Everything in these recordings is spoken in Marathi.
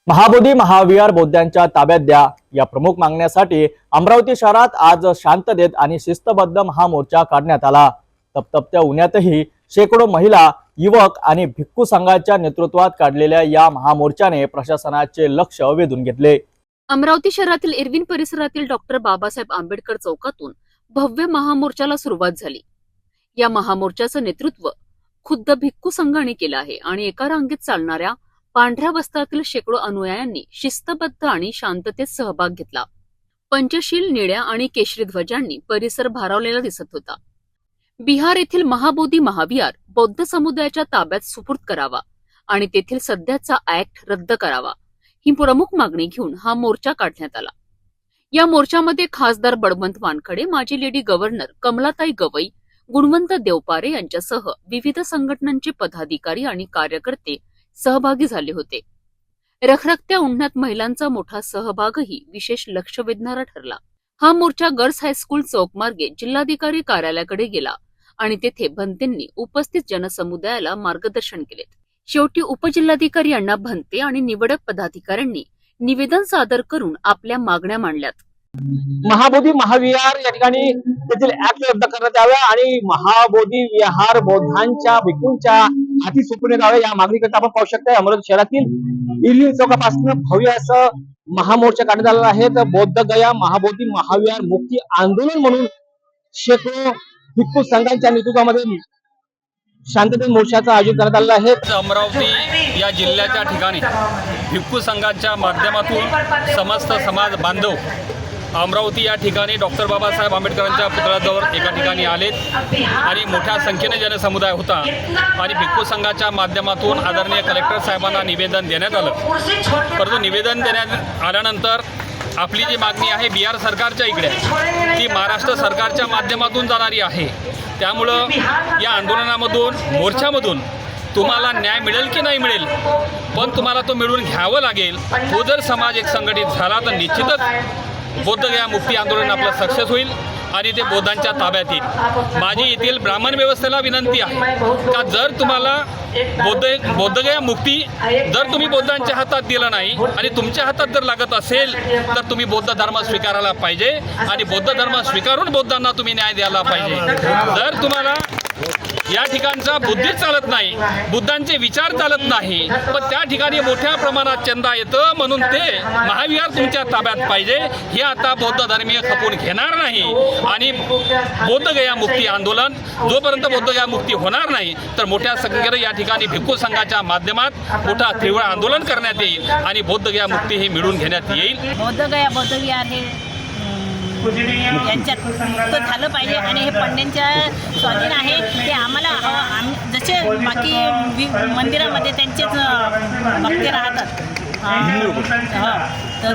महाबोधी महाविहार बौद्धांच्या ताब्यात द्या या प्रमुख मागण्यासाठी अमरावती शहरात आज शांततेत आणि शिस्तबद्ध महामोर्चा काढण्यात आला। तपतपत्या उन्हातही शेकडो महिला, युवक आणि भिक्खू संघाच्या नेतृत्वात काढलेल्या या महामोर्चाने प्रशासनाचे लक्ष वेधून घेतले। अमरावती शहरातील इरविन परिसरातील डॉक्टर बाबासाहेब आंबेडकर चौकातून भव्य महामोर्चाला सुरुवात झाली। या महामोर्चाचं नेतृत्व खुद्द भिक्खू संघाने केलं आहे आणि एका रांगेत चालणाऱ्या पांढऱ्या वस्त्रातील शेकडो अनुयायांनी शिस्तबद्ध आणि शांततेत सहभाग घेतला। पंचशील, निळ्या आणि केशरी ध्वजांनी परिसर भारावलेला दिसत होता। बिहार येथील महाबोधी महाविहार बौद्ध समुदायाच्या ताब्यात सुपूर्द करावा आणि तेथील सध्याचा ऍक्ट रद्द करावा ही प्रमुख मागणी घेऊन हा मोर्चा काढण्यात आला। या मोर्चामध्ये खासदार बळवंत वानखडे, माजी लेडी गव्हर्नर कमलाताई गवई, गुणवंत देवपारे यांच्यासह विविध संघटनांचे पदाधिकारी आणि कार्यकर्ते सहभागी झाले होते। रखरखत्या उन्हात महिलांचा मोठा सहभागही विशेष लक्ष वेधणारा ठरला। हा मोर्चा गर्ल्स हायस्कूल चौकमार्गे जिल्हाधिकारी कार्यालयाकडे गेला आणि तेथे भंतेंनी उपस्थित जनसमुदायाला मार्गदर्शन केले। शेवटी उपजिल्हाधिकारी अण्णा भंते आणि निवडक पदाधिकाऱ्यांनी निवेदन सादर करून आपल्या मागण्या मांडल्यात। महाबोधी महाविहार या ठिकाणी तेथील ऍक्ट रद्द करण्यात यावे आणि महाबोधी विहार बौद्धांच्या भिक्खूंच्या हाती सोपवण्यात यावे या मागणीकरता आपण पाहू शकता अमरावती शहरातील इरविन चौकापासून भव्य असं महामोर्चा काढण्यात आलेला आहे। तर बौद्ध गया महाबोधी महाविहार मुक्ती आंदोलन म्हणून शेकडो भिक्खू संघांच्या नेतृत्वामध्ये शांततेत मोर्चाचं आयोजन करण्यात आलेलं आहे। अमरावती या जिल्ह्याच्या ठिकाणी भिक्खू संघाच्या माध्यमातून समस्त समाज बांधव अमरावती या ठिकाणी डॉक्टर बाबासाहेब आंबेडकरांच्या पुतळ्याजवळ एका ठिकाणी आलेत आणि मोठ्या संख्येने जनसमुदाय होता आणि भिक्खू संघाच्या माध्यमातून आदरणीय कलेक्टर साहेबांना निवेदन देण्यात आलं। परंतु निवेदन देण्यात आल्यानंतर आपली जी मागणी आहे बिहार सरकारच्या इकडे ती महाराष्ट्र सरकारच्या माध्यमातून जाणारी आहे। त्यामुळं या आंदोलनामधून मोर्चामधून तुम्हाला न्याय मिळेल की नाही मिळेल, पण तुम्हाला तो मिळवून घ्यावं लागेल। तो जर समाज एक संघटित झाला तर निश्चितच बौद्ध गया मुक्ती आंदोलन आपलं सक्सेस होईल आणि ते बौद्धांच्या ताब्यात येईल। माझी येथील ब्राह्मण व्यवस्थेला विनंती आहे का जर तुम्हाला बौद्ध गया मुक्ती जर तुम्ही बौद्धांच्या हातात दिलं नाही आणि तुमच्या हातात जर लागत असेल तर तुम्ही बौद्ध धर्म स्वीकारायला पाहिजे आणि बौद्ध धर्म स्वीकारून बौद्धांना तुम्ही न्याय द्यायला पाहिजे। जर तुम्हाला या ठिकाणचा बुद्धी चालत नाही, बुद्धांचे विचार चालत नाही, पण त्या ठिकाणी मोठ्या प्रमाणात चंदा येतं म्हणून ते महाविहार तुमच्या ताब्यात पाहिजे हे आता बौद्ध धर्मीय खपून घेणार नाही आणि बौद्ध गया मुक्ती आंदोलन जोपर्यंत बौद्ध गया मुक्ती होणार नाही तर मोठ्या संख्येने या ठिकाणी भिक्खू संघाच्या माध्यमात मोठा तीव्र आंदोलन करण्यात येईल आणि बौद्ध गया मुक्ती ही मिळवून घेण्यात येईल। बौद्ध गया बौद्ध विहार हे यांच्यात मुक्त झालं पाहिजे आणि हे पंड्यांच्या स्वाधीन आहे ते आम्हाला जसे बाकी मंदिरामध्ये त्यांचेच भक्ती राहतात तर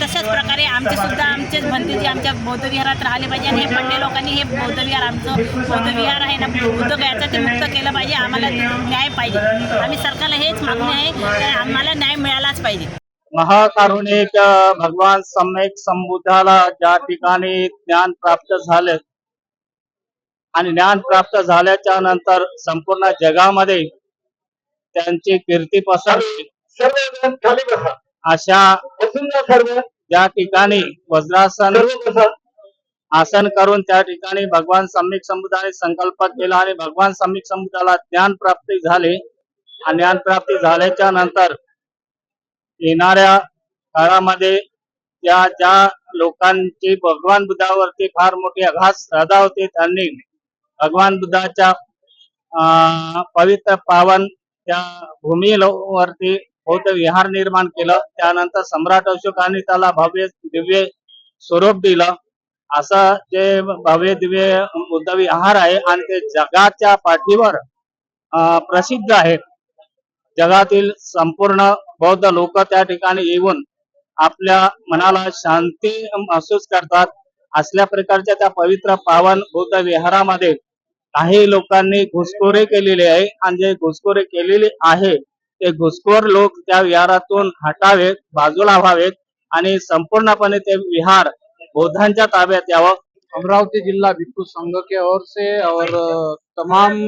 तशाच प्रकारे आमचेच भंतेजी आमच्या बौद्ध विहारात राहिले पाहिजे आणि हे पंडे लोकांनी हे बौद्ध विहार आमचं बौद्ध विहार आहे ना बुद्ध गयाचं ते मुक्त केलं पाहिजे। आम्हाला न्याय पाहिजे। आम्ही सरकारला हेच मागणी आहे की आम्हाला न्याय मिळालाच पाहिजे। महाकारुणिक भगवान सम्यक संबुद्धाला ज्या ठिकाणी ज्ञान प्राप्त झाले आणि ज्ञान प्राप्त झाल्याच्या नंतर संपूर्ण जगामध्ये त्यांची कीर्ती पसरली। अशा ज्या ठिकाणी वज्रासन आसन करून त्या ठिकाणी भगवान सम्यक संबुद्धाने संकल्प केला आणि भगवान सम्यक संबुद्धाला ज्ञान प्राप्ती झाली आणि ज्ञान प्राप्ती झाल्याच्या नंतर येणाऱ्या काळामध्ये ज्या लोकांची भगवान बुद्धावरती फार मोठी अगाध श्रद्धा होती त्यांनी भगवान बुद्धाच्या पवित्र पावन त्या भूमीवरती बौद्ध विहार निर्माण केलं। त्यानंतर सम्राट अशोकाने त्याला भव्य दिव्य स्वरूप दिलं। असं जे भव्य दिव्य बुद्ध विहार आहे आणि ते जगाच्या पाठीवर प्रसिद्ध आहे। जगातील संपूर्ण बौद्ध लोक त्या ठिकाणी येऊन आपल्या मनाला शांती महसूस करतात। असल्या प्रकारच्या त्या पवित्र पावन बौद्ध विहारामध्ये काही लोकांनी घुसखोरी केलेली आहे आणि जे घुसखोरी केलेली आहे ते घुसखोर लोक त्या विहारातून हटावेत, बाजूला व्हावेत आणि संपूर्णपणे ते विहार बौद्धांच्या ताब्यात यावं। अमरावती जिला भिक्खू संघ के ओर से और तमाम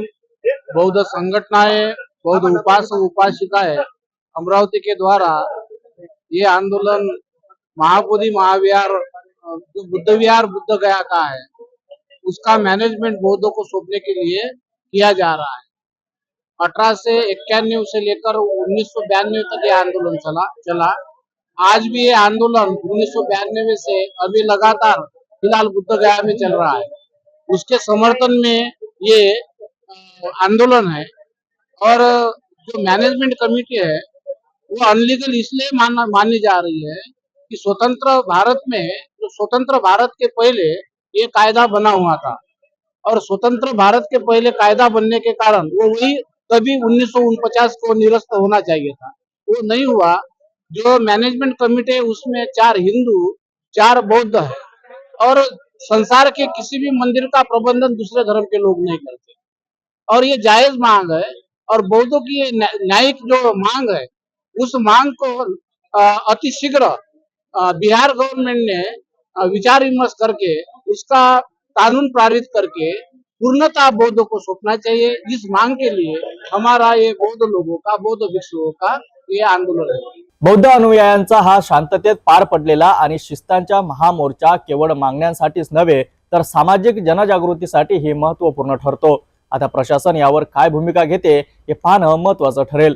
बौद्ध संगठनाएं, बौद्ध उपासक उपासिकाएं अमरावती के द्वारा ये आंदोलन महाबोधि महाविहार जो बुद्ध विहार बुद्ध गया का है, उसका मैनेजमेंट बौद्धों को सौंपने के लिए किया जा रहा है। 1891 से लेकर 1992 तक ये आंदोलन चला। आज भी ये आंदोलन 1992 से अभी लगातार फिलहाल बुद्ध गया में चल रहा है। उसके समर्थन में ये आंदोलन है। और जो मैनेजमेंट कमेटी है वो अनलीगल इसलिए मानी जा रही है कि स्वतंत्र भारत में, जो स्वतंत्र भारत के पहले ये कायदा बना हुआ था, और स्वतंत्र भारत के पहले कायदा बनने के कारण वो वही कभी 1949 को निरस्त होना चाहिए था, वो नहीं हुआ। जो मैनेजमेंट कमेटी है उसमें 4 हिंदू 4 बौद्ध है, और संसार के किसी भी मंदिर का प्रबंधन दूसरे धर्म के लोग नहीं करते, और ये जायज मांग है। और बौद्धों की ये न्यायिक जो मांग है, उस मांग को अति शीघ्र बिहार गवर्नमेंट ने विचार विमर्श करके उसका कानून पारित करके पूर्णतः बौद्धों को सौंपना चाहिए। इस मांग के लिए हमारा ये बौद्ध लोगों का, बौद्ध भिक्षुओं का ये आंदोलन है। बौद्ध अनुयायांचा हा शांततेत पार पडलेला आणि शिस्तांचा महामोर्चा केवळ मागण्यांसाठीच नव्हे तर सामाजिक जनजागृतीसाठी हे महत्त्वपूर्ण ठरतो। आता प्रशासन यावर काय भूमिका घेते हे पाहणं महत्त्वाचं ठरेल।